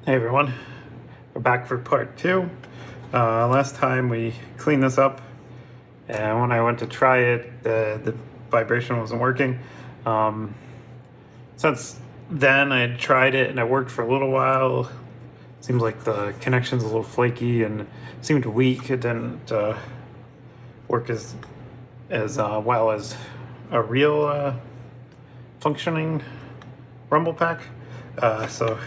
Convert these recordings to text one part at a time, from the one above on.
Hey everyone, we're back for part 2. Last time we cleaned this up, and when I went to try it, the vibration wasn't working. Since then I had tried it and it worked for a little while. Seems like the connection's a little flaky and seemed weak. It didn't work as well as a real functioning Rumble Pak. So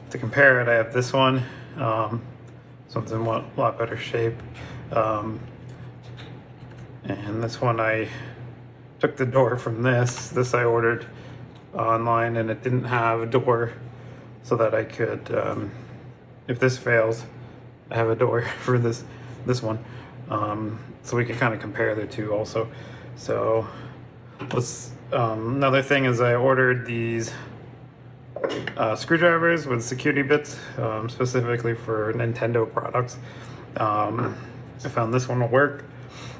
to compare it, I have this one. This one's in a lot better shape. And this one, I took the door from this. This I ordered online, and it didn't have a door, so that I could, if this fails, I have a door for this one. So we can kind of compare the two also. So let's. Another thing is I ordered these screwdrivers with security bits, specifically for Nintendo products. I found this one will work.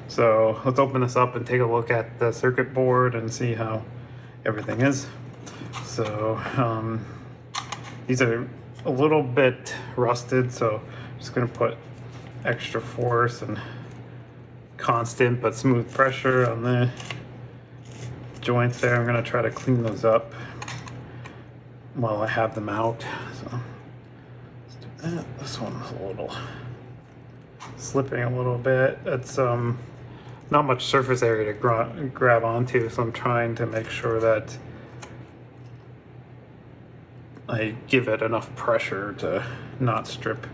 So let's open this up and take a look at the circuit board and see how everything is. So these are a little bit rusted, so I'm just going to put extra force and constant but smooth pressure on the joints there. I'm going to try to clean those up while I have them out. So let's do that. This one's a little slipping a little bit. It's not much surface area to grab onto, so I'm trying to make sure that I give it enough pressure to not strip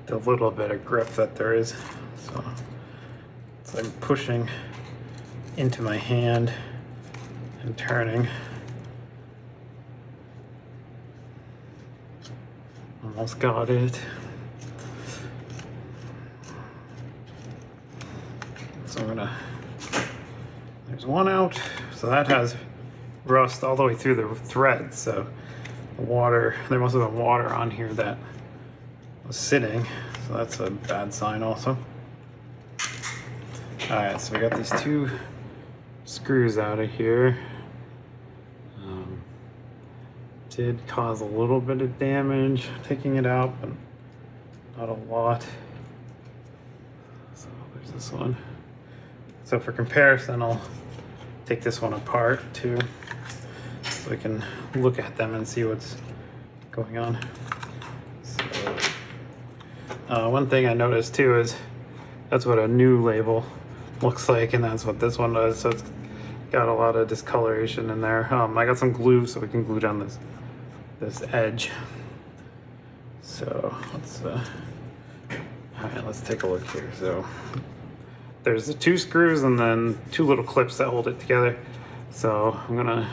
the little bit of grip that there is. So I'm pushing into my hand and turning. Almost got it. So there's one out. So that has rust all the way through the thread. So the water, there must have been water on here that was sitting. So that's a bad sign also. All right, so we got these two screws out of here. Did cause a little bit of damage taking it out, but not a lot. So there's this one. So for comparison, I'll take this one apart too, so we can look at them and see what's going on. So one thing I noticed too is that's what a new label looks like, and that's what this one does. So it's got a lot of discoloration in there. I got some glue so we can glue down this edge. So let's all right, let's take a look here. So there's the two screws and then two little clips that hold it together. So I'm gonna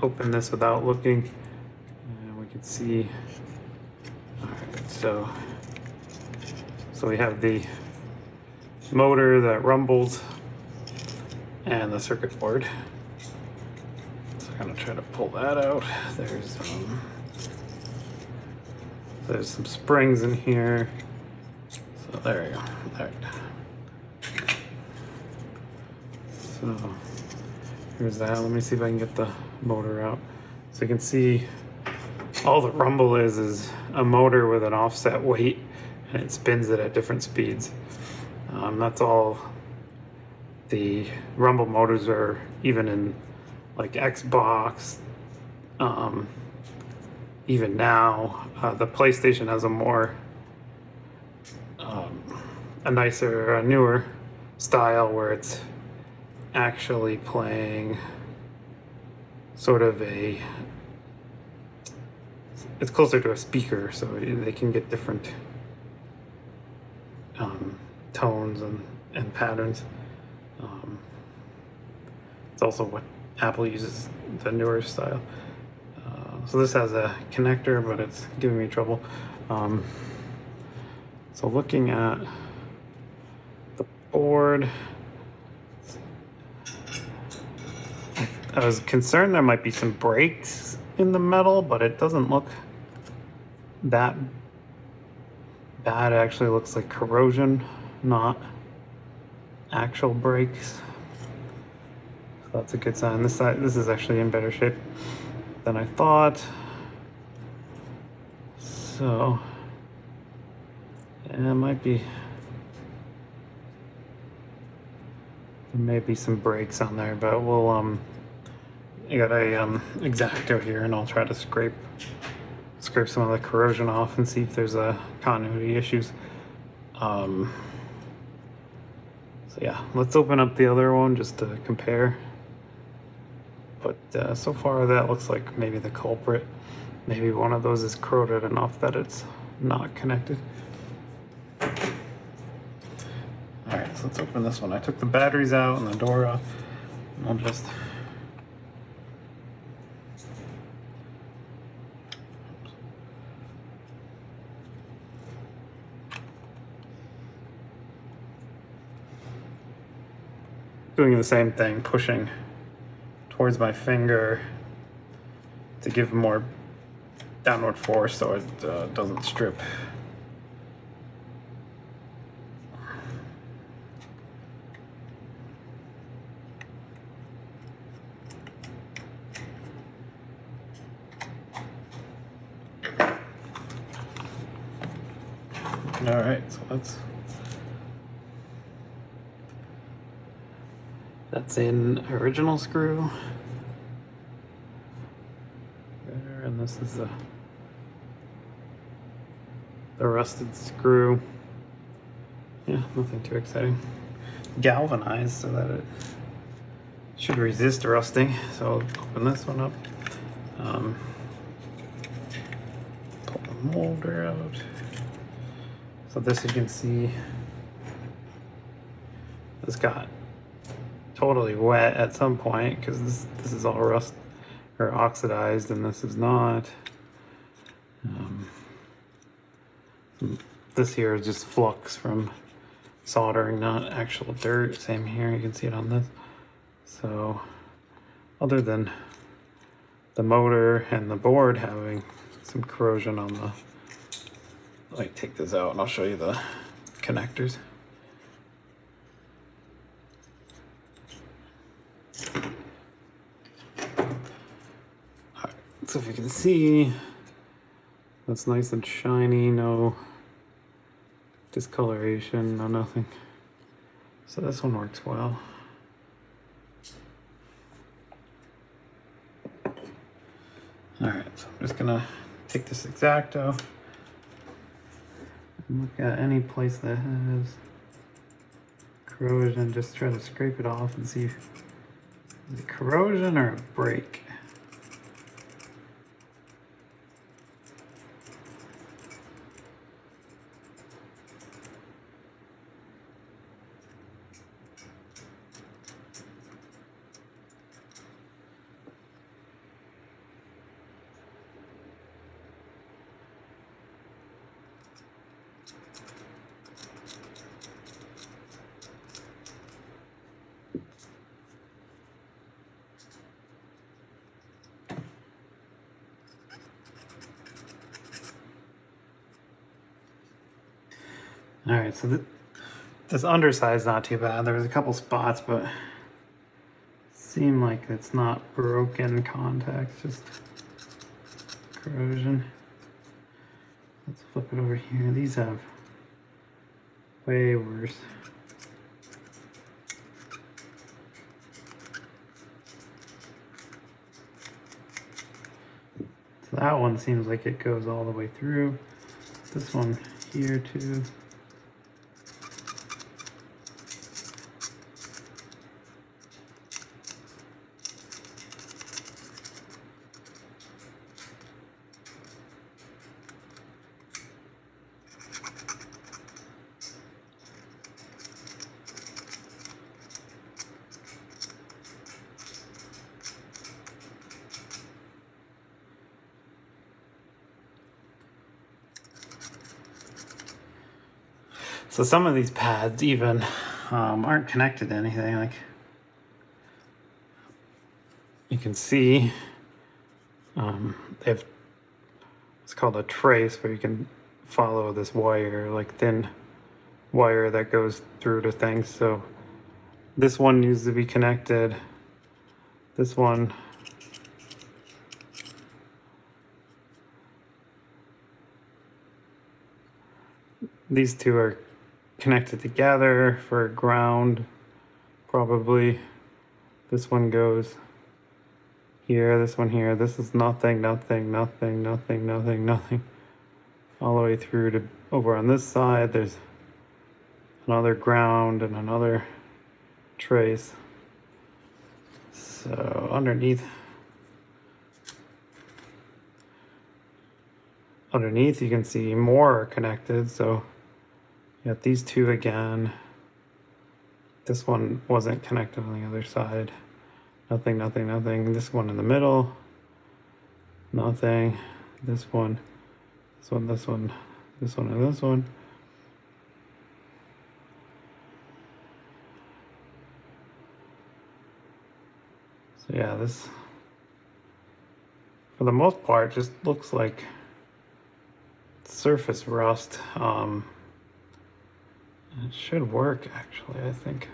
open this without looking, and we can see. All right, so we have the motor that rumbles and the circuit board. So I'm gonna try to pull that out. There's some springs in here. So there you go. There. So here's that. Let me see if I can get the motor out. So you can see all the rumble is a motor with an offset weight, and it spins it at different speeds. That's all the rumble motors are, even in like Xbox. Even now, the PlayStation has a nicer, a newer style where it's actually playing sort of it's closer to a speaker, so they can get different tones and patterns. It's also what Apple uses, the newer style. So this has a connector, but it's giving me trouble. So looking at the board, I was concerned there might be some breaks in the metal, but it doesn't look that bad. It actually looks like corrosion, not actual breaks. So that's a good sign. This is actually in better shape than I thought. So, yeah, it might be, there may be some breaks on there, but we'll, I got a X-Acto here, and I'll try to scrape some of the corrosion off and see if there's continuity issues. So yeah, let's open up the other one just to compare. But so far that looks like maybe the culprit. Maybe one of those is corroded enough that it's not connected. Alright, so let's open this one. I took the batteries out and the door off. And I'll just doing the same thing, pushing towards my finger to give more downward force so it doesn't strip. All right, so that's in original screw there, and this is the rusted screw. Yeah, nothing too exciting. Galvanized so that it should resist rusting. So I'll open this one up. Pull the molder out. So this, you can see, this got totally wet at some point because this is all rust or oxidized, and this is not. This here is just flux from soldering, not actual dirt. Same here, you can see it on this. So other than the motor and the board having some corrosion on the, let me take this out and I'll show you the connectors. Alright, so if you can see, that's nice and shiny, no discoloration, no nothing. So this one works well. Alright, so I'm just gonna take this X-Acto and look at any place that has corrosion, just try to scrape it off and see if it's corrosion or a break. All right, so this underside is not too bad. There was a couple spots, but it seemed like it's not broken contact, just corrosion. Let's flip it over here. These have way worse. So that one seems like it goes all the way through. This one here too. So some of these pads even aren't connected to anything. Like you can see, they have, it's called a trace, where you can follow this wire, like thin wire that goes through to things. So this one needs to be connected. This one these two are connected together for ground, probably. This one goes here, this one here. This is nothing, nothing, nothing, nothing, nothing, nothing. All the way through to over on this side, there's another ground and another trace. So underneath you can see more are connected. So you got these two again. This one wasn't connected on the other side. Nothing, nothing, nothing. This one in the middle. Nothing. This one, this one, this one, this one, and this one. So yeah, this, for the most part, just looks like surface rust. It should work, actually, I think.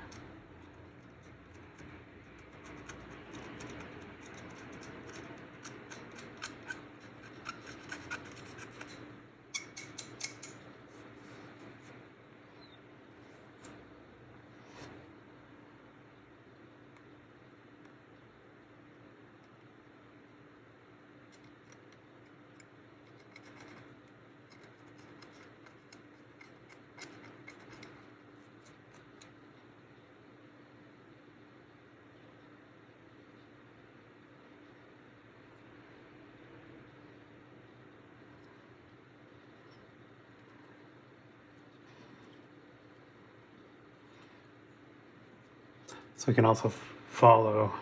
So we can also follow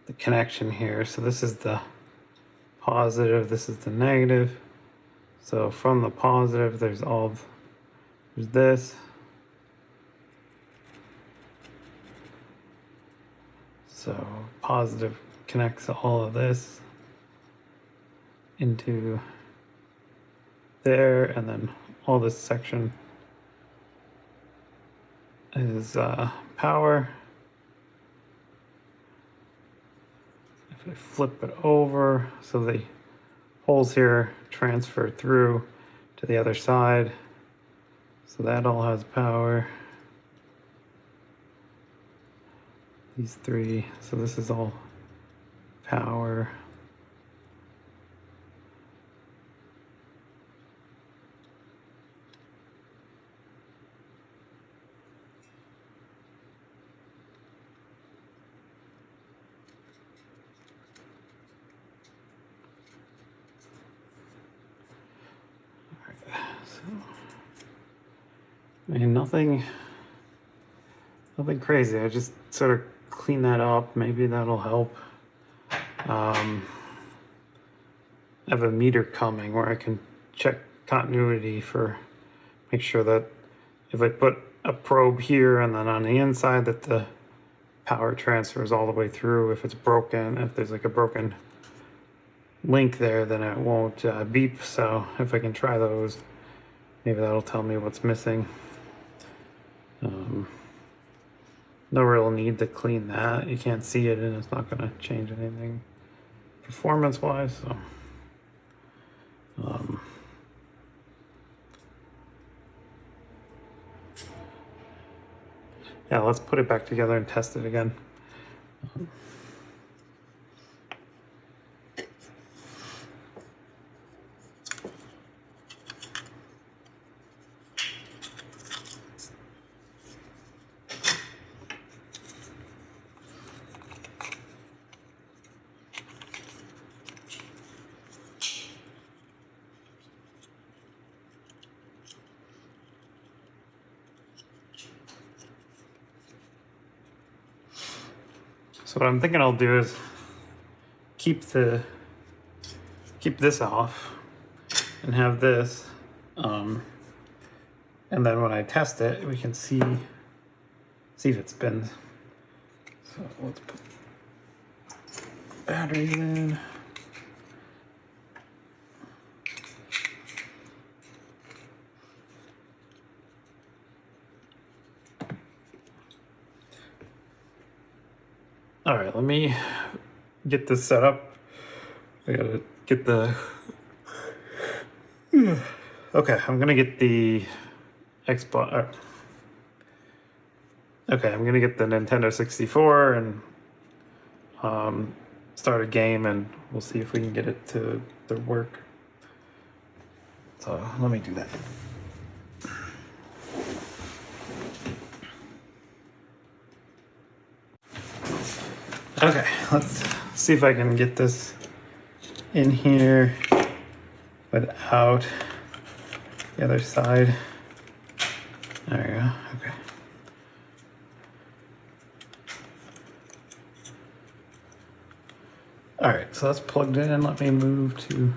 the connection here. So this is the positive, this is the negative. So from the positive, there's this. So positive connects all of this into there, and then all this section is power. If I flip it over, so the holes here transfer through to the other side, so that all has power. These three, so this is all power. I mean, nothing crazy. I just sort of clean that up. Maybe that'll help. I have a meter coming where I can check continuity for, make sure that if I put a probe here and then on the inside that the power transfers all the way through. If it's broken, if there's like a broken link there, then it won't beep. So if I can try those, maybe that'll tell me what's missing. No real need to clean that. You can't see it and it's not going to change anything performance wise. So yeah, let's put it back together and test it again. So what I'm thinking I'll do is keep this off and have this, and then when I test it, we can see if it spins. So let's put batteries in. All right, let me get this set up. I gotta get the Okay, I'm gonna get the Xbox. Okay, I'm gonna get the Nintendo 64 and start a game, and we'll see if we can get it to work. So let me do that. Okay, let's see if I can get this in here without the other side. There we go. Okay. All right, so that's plugged in. Let me move to.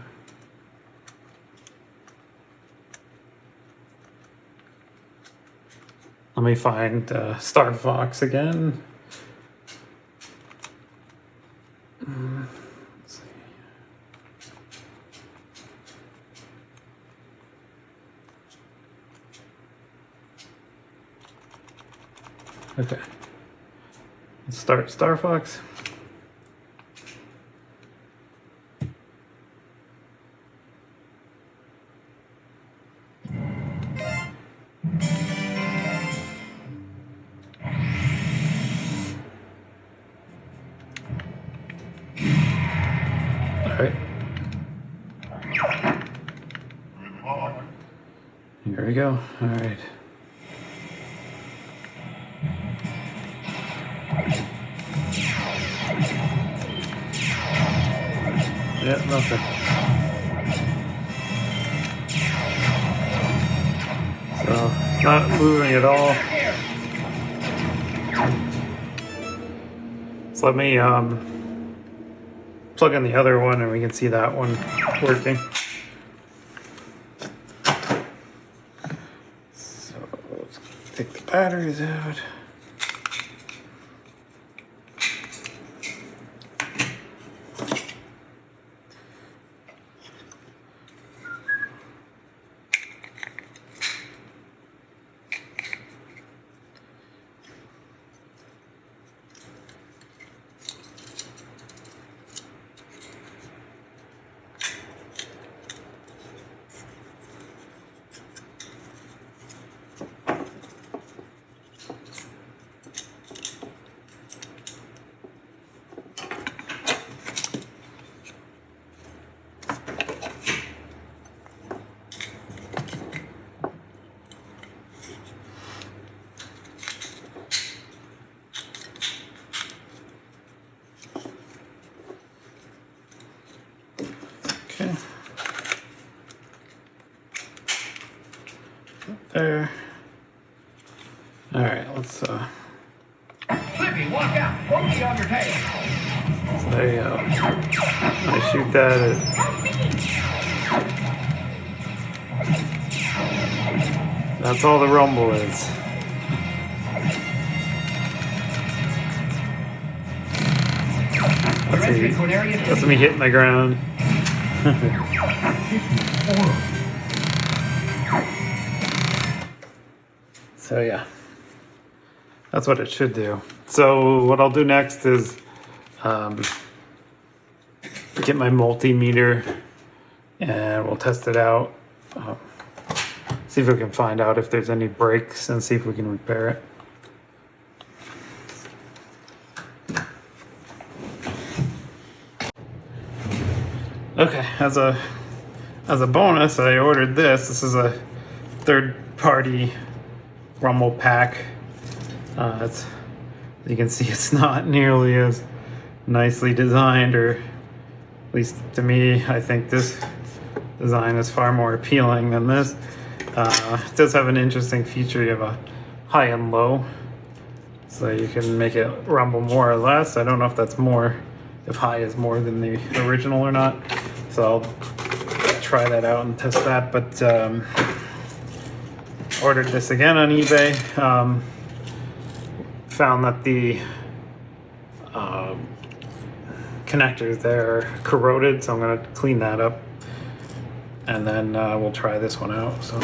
Let me find Star Fox again. Let's see. Okay. Let's start Star Fox. Here we go. All right. Yeah, nothing. So, it's not moving at all. So let me plug in the other one and we can see that one working. So let's take the batteries out. Okay. There. All right, let's Flippy, walk out. Monkey on your tail. so there you go. I shoot that at that's all the rumble is. That's me hitting the ground. So yeah, that's what it should do. So what I'll do next is get my multimeter and we'll test it out. See if we can find out if there's any breaks and see if we can repair it. Okay, as a bonus, I ordered this. This is a third-party Rumble Pak. As you can see, it's not nearly as nicely designed, or at least to me, I think this design is far more appealing than this. It does have an interesting feature. You have a high and low, so you can make it rumble more or less. I don't know if that's more, if high is more than the original or not. So I'll try that out and test that. But ordered this again on eBay. Found that the connectors there are corroded, so I'm going to clean that up. And then we'll try this one out. So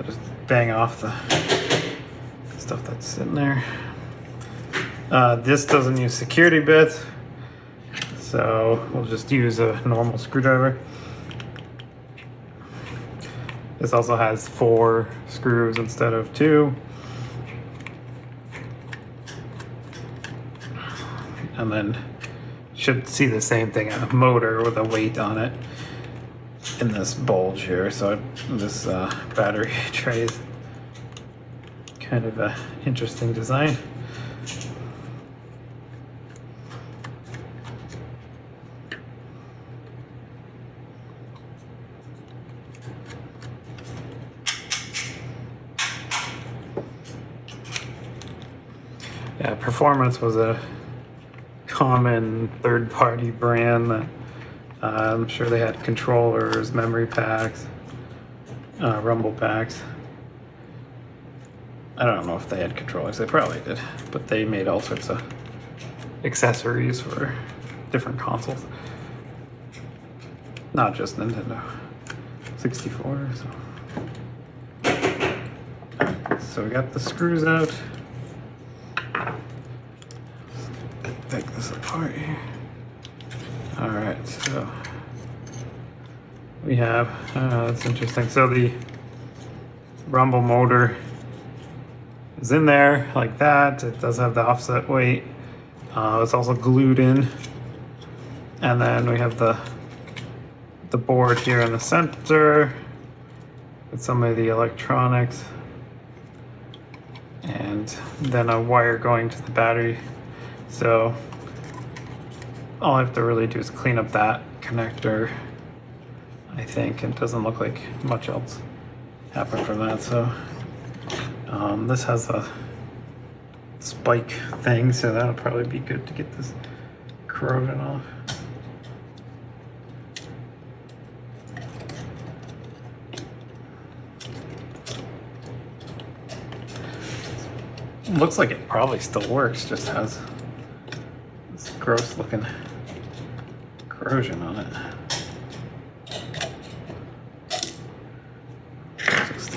just bang off the stuff that's sitting there. This doesn't use security bits, so we'll just use a normal screwdriver. This also has 4 screws instead of 2. And then should see the same thing, a motor with a weight on it in this bulge here. So this battery tray is kind of an interesting design. Yeah, Performance was a common third-party brand that I'm sure they had controllers, memory packs, Rumble Paks. I don't know if they had controllers, they probably did, but they made all sorts of accessories for different consoles. Not just Nintendo 64, so we got the screws out. Take this apart here. All right, so we have, that's interesting. So the Rumble motor is in there like that. It does have the offset weight. It's also glued in. And then we have the board here in the center with some of the electronics. And then a wire going to the battery. So all I have to really do is clean up that connector, I think. It doesn't look like much else happened from that. So this has a spike thing, so that'll probably be good to get this corrosion off. Looks like it probably still works, just has this gross looking corrosion on it. Just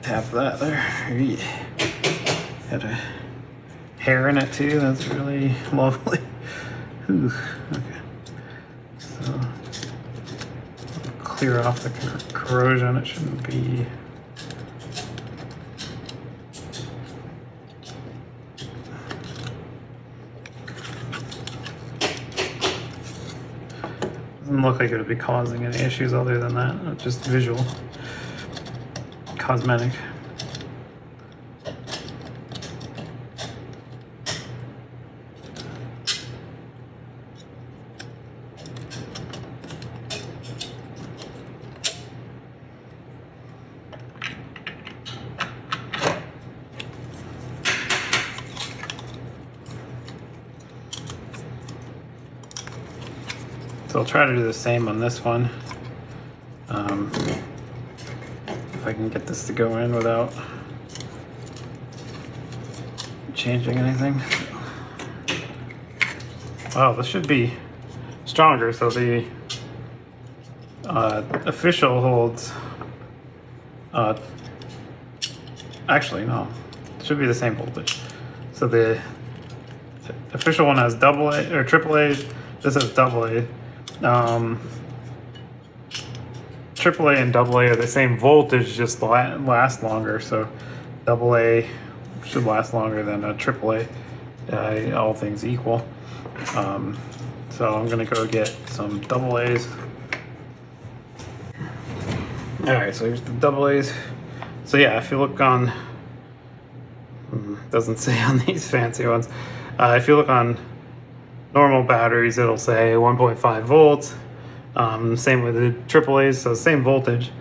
tap that there. Yeah. Had a hair in it too, that's really lovely. Ooh, okay. So clear off the corrosion, it shouldn't be. Doesn't look like it would be causing any issues other than that, just visual, cosmetic. So I'll try to do the same on this one. If I can get this to go in without changing anything. Wow, this should be stronger. So the official holds, actually no, it should be the same voltage. So the official one has AA or AAA. This has AA. AAA and AA are the same voltage, just last longer. So AA should last longer than a AAA, all things equal. So I'm gonna go get some AA's. All right, so here's the AA's. So yeah, if you look on, doesn't say on these fancy ones. If you look on normal batteries, it'll say 1.5 volts. Same with the AAA's, so same voltage.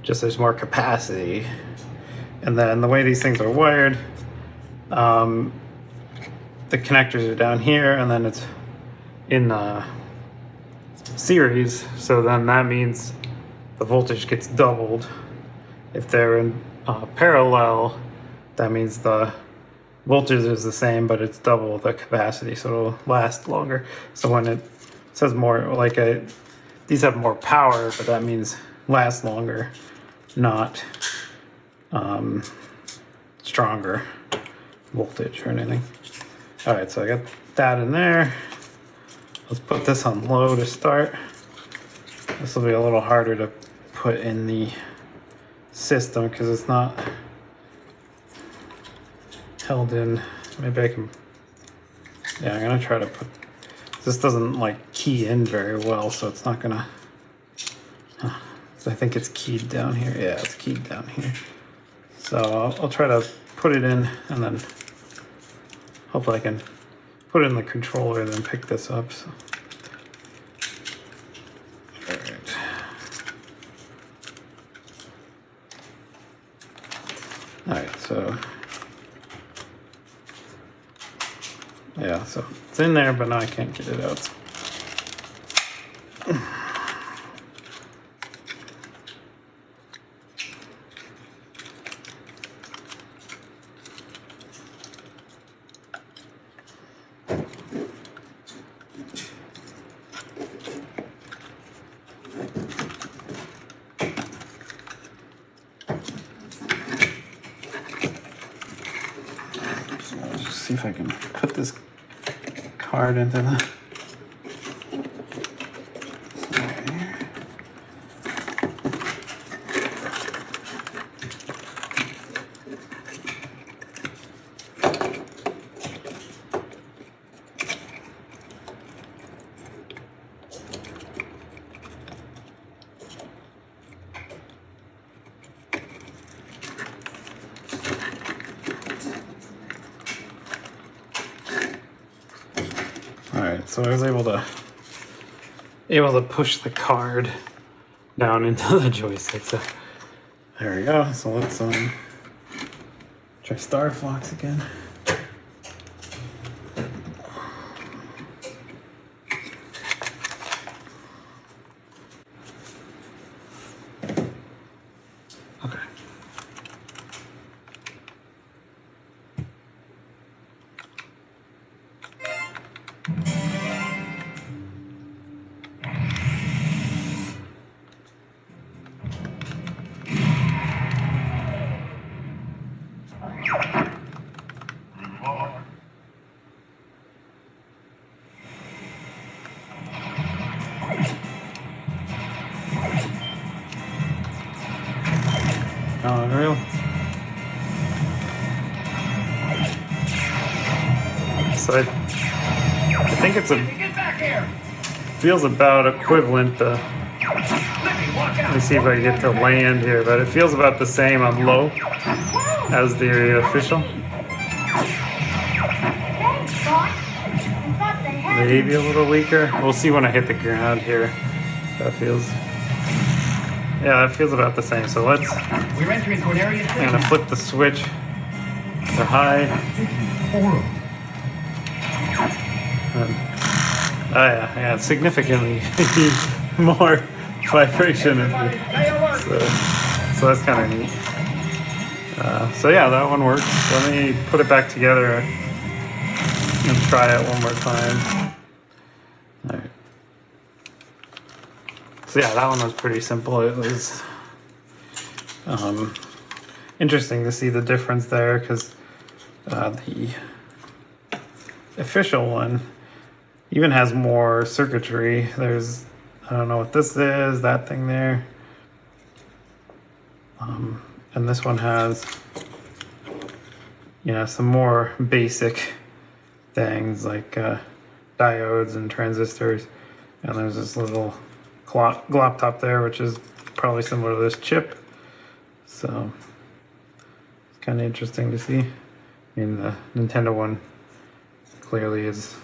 Just there's more capacity. And then the way these things are wired, the connectors are down here, and then it's in series. So then that means the voltage gets doubled. If they're in parallel, that means the voltage is the same, but it's double the capacity, so it'll last longer. So when it says more, like these have more power, but that means last longer, not stronger voltage or anything. All right, so I got that in there. Let's put this on low to start. This will be a little harder to put in the system because it's not held in. Maybe I can, yeah, I'm gonna try to put, this doesn't like key in very well, so it's not gonna, I think it's keyed down here. Yeah, it's keyed down here. So I'll try to put it in and then hopefully I can put it in the controller and then pick this up. So. All right. All right, so yeah, so it's in there, but now I can't get it out. See if I can put this card into the. Alright, so I was able to push the card down into the joystick. So there we go. So let's try Star Fox again. Okay. Oh, unreal. So I think it's feels about equivalent to, let me see if I get to land here, but it feels about the same on low as the official. Maybe a little weaker. We'll see when I hit the ground here. That feels, yeah, that feels about the same. So let's, We're entering to an area. I'm gonna flip the switch to high. Oh yeah, significantly more vibration. So that's kind of neat. So yeah, that one works. Let me put it back together and try it one more time. All right. So yeah, that one was pretty simple. It was interesting to see the difference there because the official one even has more circuitry. There's, I don't know what this is, that thing there. And this one has, you know, some more basic things like diodes and transistors. And there's this little glop top there, which is probably similar to this chip. So it's kind of interesting to see. I mean, the Nintendo one clearly is,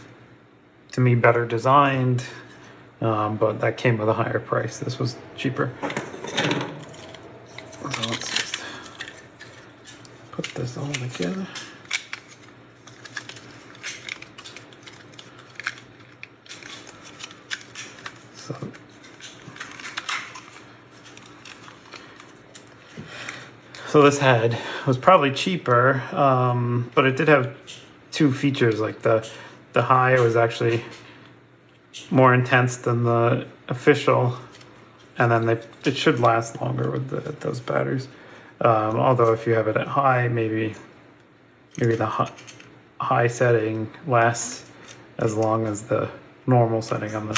to me, better designed, but that came with a higher price. This was cheaper. So let's just put this all together. So this head was probably cheaper, but it did have two features. Like the high was actually more intense than the official, and then it should last longer with those batteries. Although if you have it at high, maybe the high setting lasts as long as the normal setting on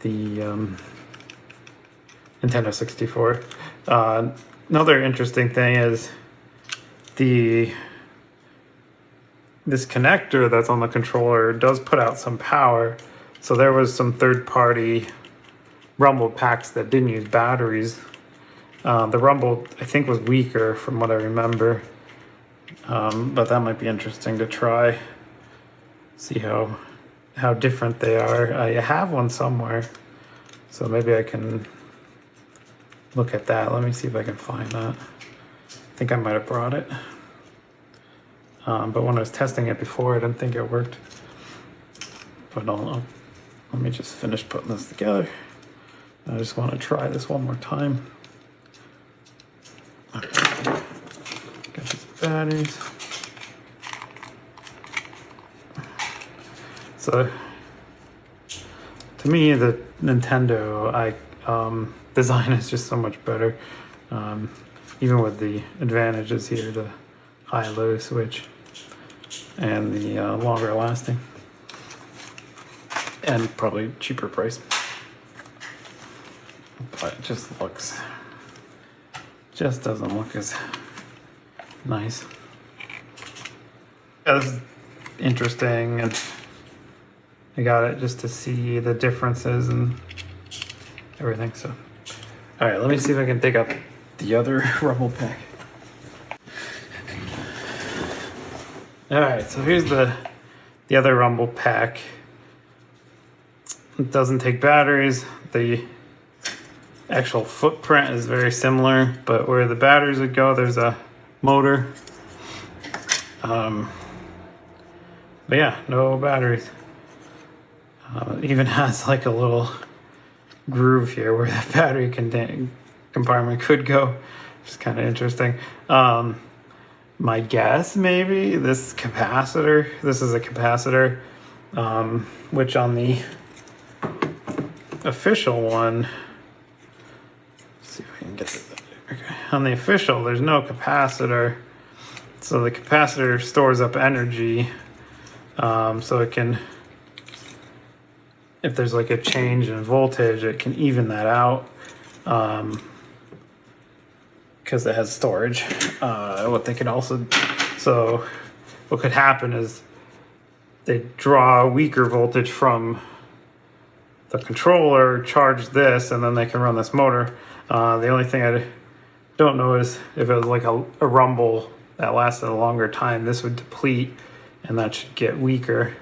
the Nintendo 64. Another interesting thing is this connector that's on the controller does put out some power. So there was some third-party Rumble packs that didn't use batteries. The Rumble, I think, was weaker from what I remember. But that might be interesting to try. See how different they are. I have one somewhere, so maybe I can look at that. Let me see if I can find that. I think I might have brought it. But when I was testing it before, I didn't think it worked. But let me just finish putting this together. I just want to try this one more time. Okay. Got these batteries. So, to me, the Nintendo design is just so much better. Even with the advantages here, the high-low switch and the longer lasting, and probably cheaper price. But it just doesn't look as nice. Yeah, this is interesting, and I got it just to see the differences and everything. So, all right, let me see if I can dig up the other Rumble Pak. All right, so here's the other Rumble Pak. It doesn't take batteries. The actual footprint is very similar, but where the batteries would go, there's a motor. But yeah, no batteries. It even has like a little groove here where the battery compartment could go, which is kind of interesting. My guess, maybe this is a capacitor, which on the official one, let's see if I can get it. Okay. On the official, there's no capacitor, so the capacitor stores up energy, so it can, if there's like a change in voltage, it can even that out, because it has storage. What they can also, so what could happen is they draw a weaker voltage from the controller, charge this, and then they can run this motor. The only thing I don't know is if it was like a Rumble that lasted a longer time, this would deplete and that should get weaker.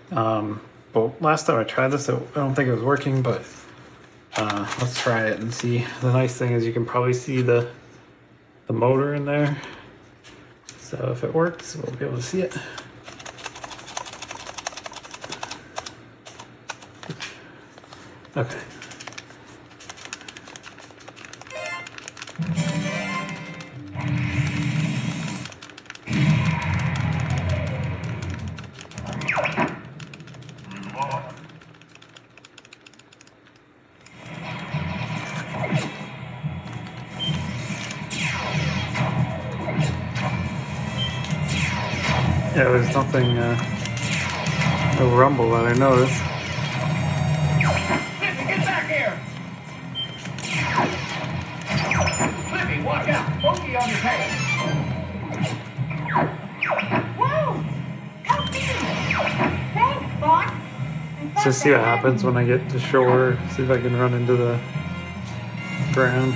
But last time I tried this, I don't think it was working, but let's try it and see. The nice thing is you can probably see the motor in there. So if it works, we'll be able to see it. Okay. Yeah, there's nothing, no rumble that I noticed. Flippy, get back here! Flippy, watch out! Monkey on your tail! Whoa! Help me! Thanks, boss. Let's just see what happens when I get to shore. See if I can run into the ground.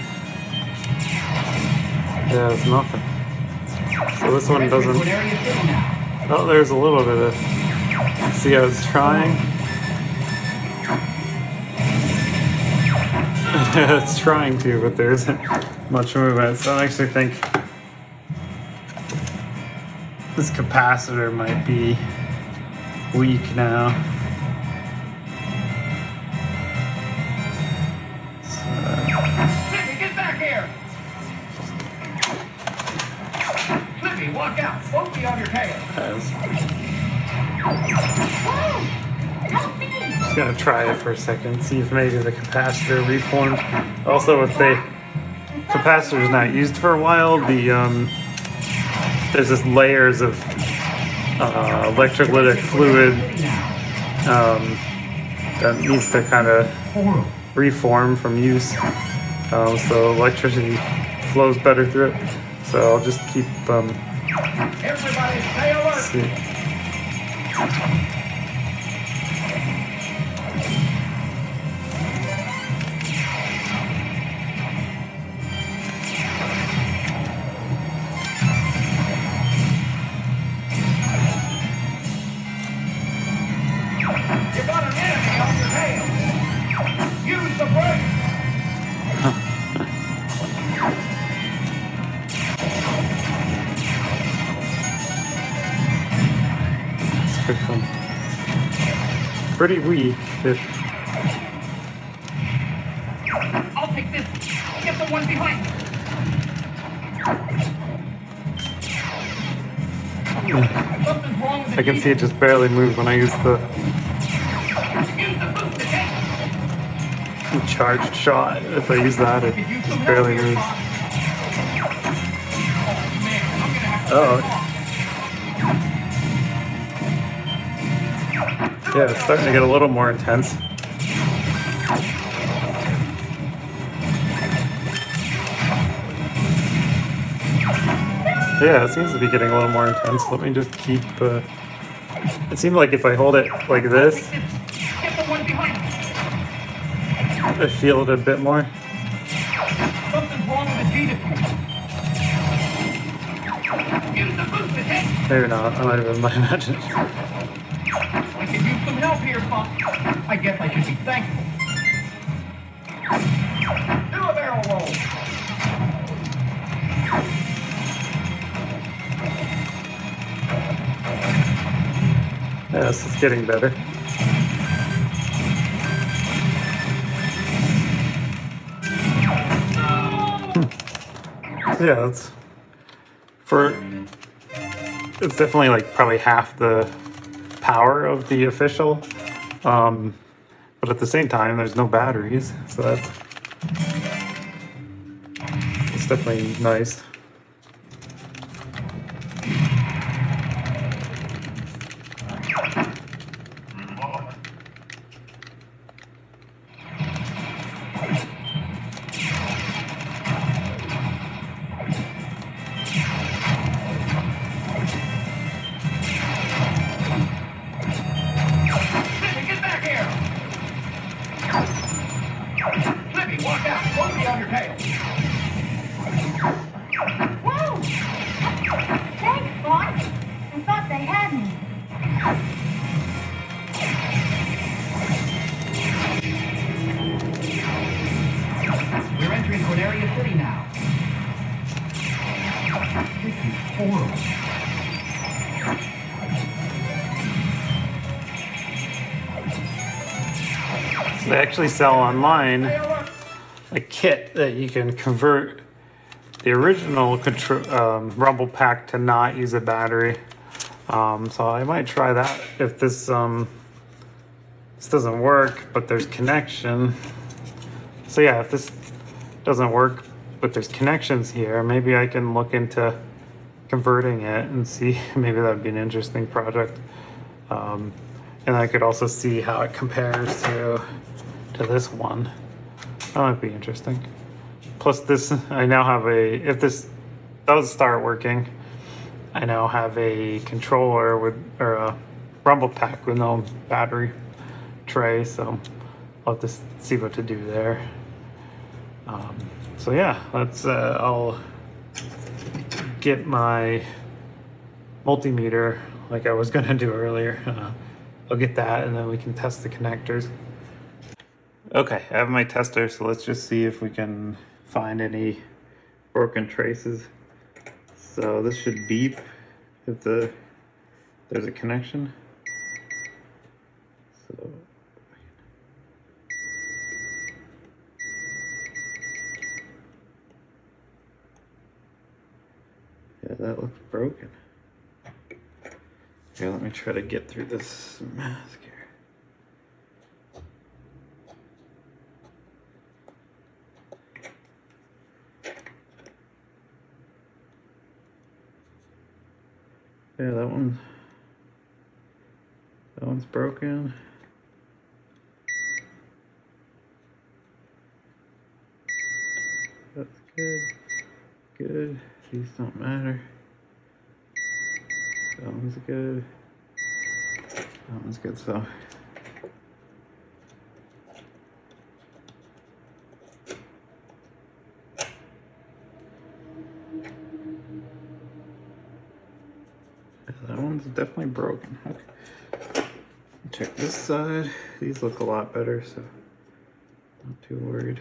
Yeah, it's nothing. So this one doesn't. What area is it now? Oh, there's a little bit of. See how it's trying? It's trying to, but there isn't much movement. So I actually think this capacitor might be weak now. Flippy, get back here! Flippy, watch out! Monkey on your tail! Whoa! Help me! Just gonna try it for a second, see if maybe the capacitor reformed. Also, if the capacitor is not used for a while, there's just layers of electrolytic fluid that needs to kind of reform from use. so electricity flows better through it. So I'll just keep Everybody stay alert. see. You got an enemy on your tail. Use the brake. Pretty weak. I'll take this. Get the one behind me. Something's wrong with the I can see it just barely move when I use the Use the booster tank. charged shot. If I use that, it Could use just some barely help here, moves. Pop. Oh man, I'm gonna have to Oh. take off. Yeah, it's starting to get a little more intense. Yeah, it seems to be getting a little more intense. Let me just keep. It seemed like if I hold it like this, Get the one behind me. I feel it a bit more. Something's wrong with the G diffuser. Use the booster tank. Maybe not. I might have been my imagination. I could use some help here, Pop. I guess I should be thankful. Do a barrel roll. Yeah, this is getting better. Yeah, it's definitely like probably half the power of the official, but at the same time, there's no batteries, so it's definitely nice. Slippy, get back here. Slippy, walk out. Don't be on your tail. Whoa! Thanks, boss. I thought they had me. We're entering Cornelia City now. This is horrible. So they actually sell online Stay alert. a kit that you can convert the original Rumble Pak to not use a battery. So I might try that if this doesn't work, but there's connection. So yeah, if this doesn't work, but there's connections here, maybe I can look into converting it and see. Maybe that would be an interesting project. And I could also see how it compares to this one. That might be interesting. Plus this, I now have if this does start working, I now have a controller or a Rumble Pak with no battery tray, so I'll have to see what to do there. So yeah, I'll get my multimeter like I was gonna do earlier. I'll get that and then we can test the connectors. Okay, I have my tester, so let's just see if we can find any broken traces. So this should beep if there's a connection. So yeah, that looks broken. Okay, let me try to get through this mask here. Yeah, that one's broken. That's good. Good. These don't matter. That one's good. That one's good. So. That one's definitely broken. Okay. Check this side. These look a lot better, so not too worried.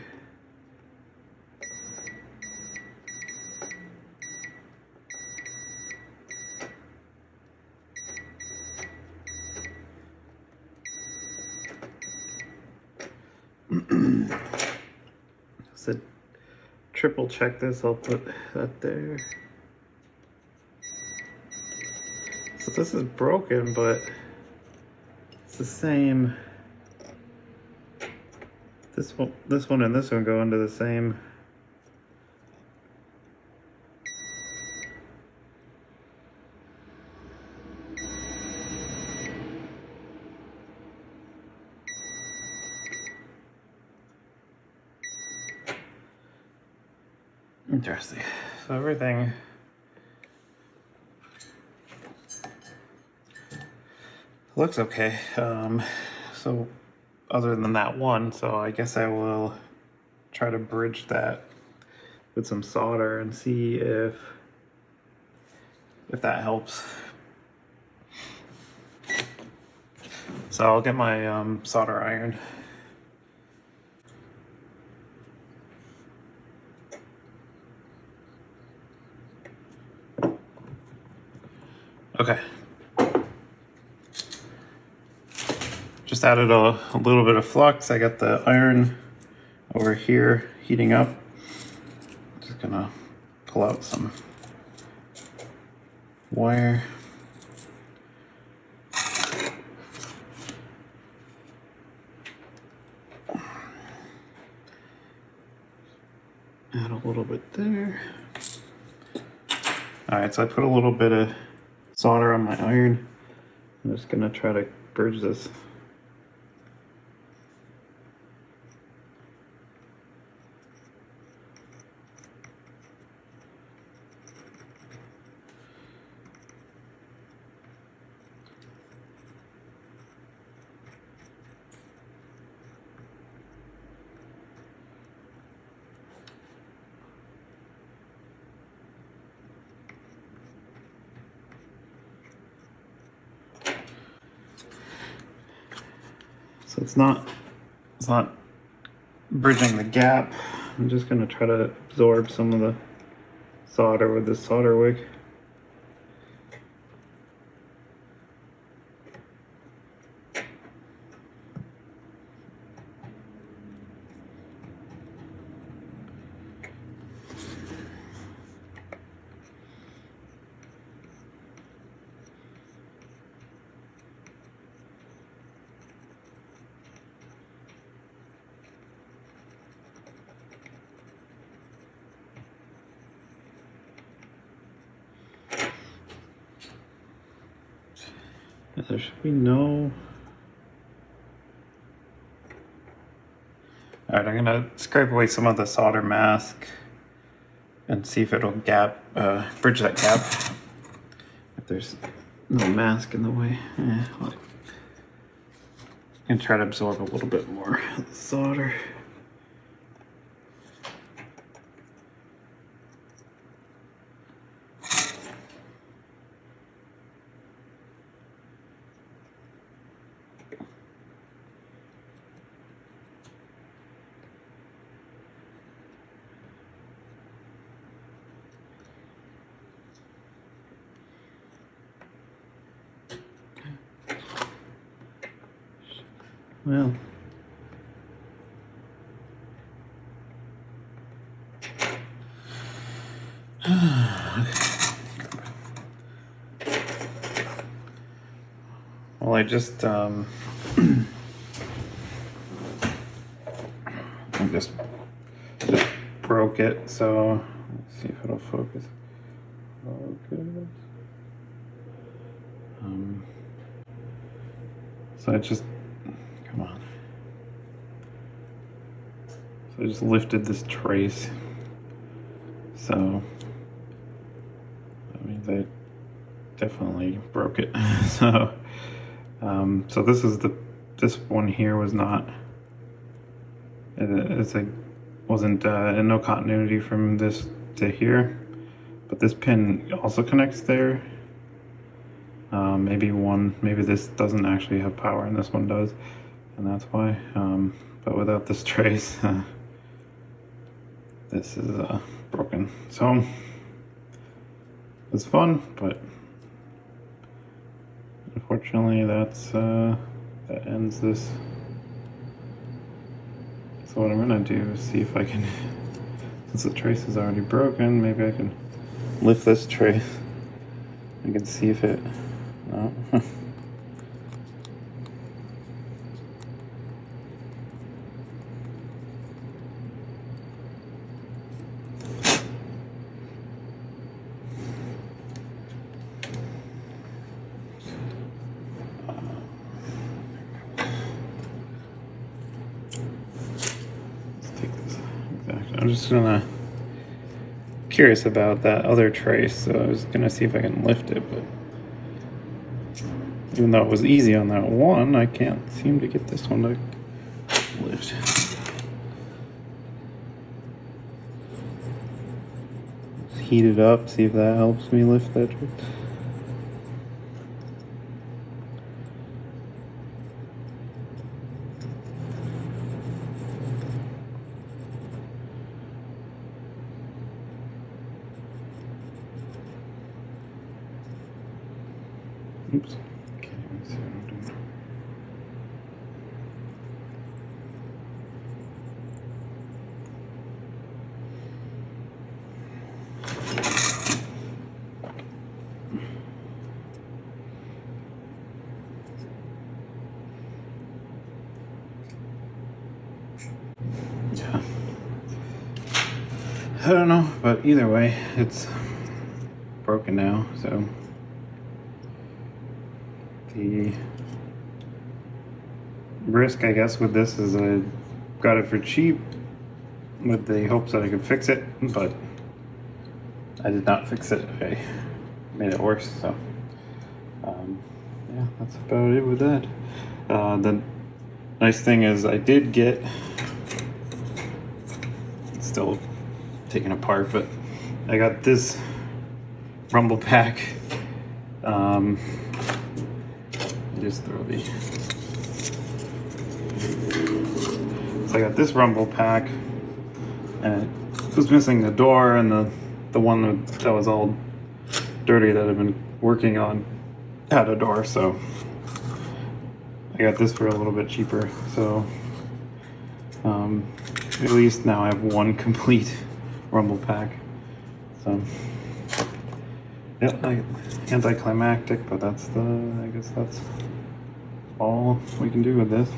So triple check this. I'll put that there. So this is broken, but it's the same. This one and this one go into the same. Interesting. So everything looks okay. So other than that one, so I guess I will try to bridge that with some solder and see if that helps. So I'll get my solder iron. Okay. Just added a little bit of flux. I got the iron over here heating up. Just gonna pull out some wire. Add a little bit there. All right, so I put a little bit of solder on my iron. I'm just gonna try to bridge this. So it's not bridging the gap. I'm just gonna try to absorb some of the solder with this solder wick. There should be no. All right, I'm gonna scrape away some of the solder mask and see if it'll bridge that gap. If there's no mask in the way, I'm gonna try to absorb a little bit more of the solder. Well, well, I just I just broke it, so let's see if it'll focus. Focus. So I just, come on. So I just lifted this trace So that means I definitely broke it. So so this is this one here was not, it's like wasn't in no continuity from this to here, but this pin also connects there. Maybe this doesn't actually have power and this one does, and that's why. But without this trace, this is broken. So it's fun, but unfortunately that ends this. So what I'm gonna do is see if I can, since the trace is already broken, maybe I can lift this trace. I can see if it, no. I'm just curious about that other trace, so I was gonna see if I can lift it, but even though it was easy on that one, I can't seem to get this one to lift. Let's heat it up, see if that helps me lift that trace. Oops. Okay, let's see what I'm doing. Yeah. I don't know, but either way, it's broken now, so the risk, I guess, with this is I got it for cheap with the hopes that I could fix it, but I did not fix it. I made it worse, so yeah, that's about it with that. The nice thing is I did get, it's still taken apart, but I got this Rumble Pak. Just throw the. So I got this Rumble Pak, and it was missing the door and the one that was all dirty that I've been working on had a door, so I got this for a little bit cheaper. So at least now I have one complete Rumble Pak. So yeah, anticlimactic, but I guess that's all we can do with this.